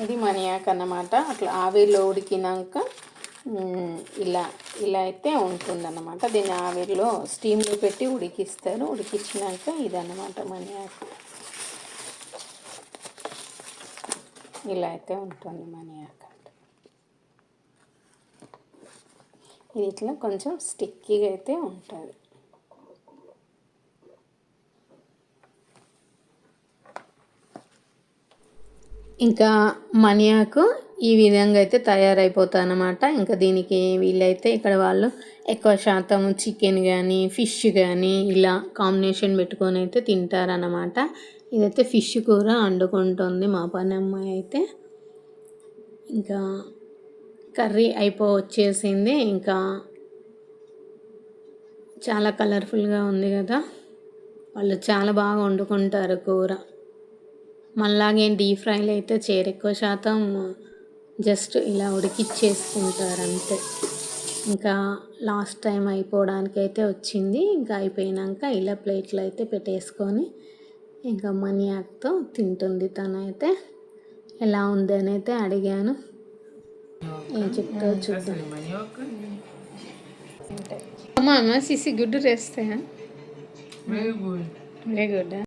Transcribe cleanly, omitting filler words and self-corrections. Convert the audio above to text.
ఇది మనియాక్ అన్నమాట. అట్లా ఆవిరిలో ఉడికినాక ఇలా ఇలా అయితే ఉంటుందన్నమాట. దీన్ని ఆవిరిలో స్టీమ్లో పెట్టి ఉడికిస్తారు. ఉడికించినాక ఇదన్నమాట మనియాక్. ఇలా అయితే ఉంటుంది మనియాక్. ఇది ఇట్లా కొంచెం స్టిక్కీగా అయితే ఉంటుంది. ఇంకా మనియాకు ఈ విధంగా అయితే తయారైపోతుంది అన్నమాట. ఇంకా దీనికి వీళ్ళైతే ఇక్కడ వాళ్ళు ఎక్కువ శాతం చికెన్ కానీ ఫిష్ కానీ ఇలా కాంబినేషన్ పెట్టుకొని అయితే తింటారన్నమాట. ఇదైతే ఫిష్ కూర వండుకుంటుంది మా పని అమ్మాయి అయితే. ఇంకా కర్రీ వచ్చేసింది. ఇంకా చాలా కలర్ఫుల్గా ఉంది కదా. వాళ్ళు చాలా బాగా వండుకుంటారు కూర. మళ్ళాగే డీప్ ఫ్రైలు అయితే చేయరు. ఎక్కువ శాతం జస్ట్ ఇలా ఉడికిచ్చేసుకుంటారు అంతే. ఇంకా లాస్ట్ టైం అయిపోవడానికి అయితే వచ్చింది. ఇంకా అయిపోయినాక ఇలా ప్లేట్లో అయితే పెట్టేసుకొని ఇంకా మనియాక్తో తింటుంది. తనైతే ఎలా ఉంది అని అయితే అడిగాను. ఏం చెప్తావు చూద్దాం. అమ్మ సిసి గుడ్డు రేస్తాయా? Very good.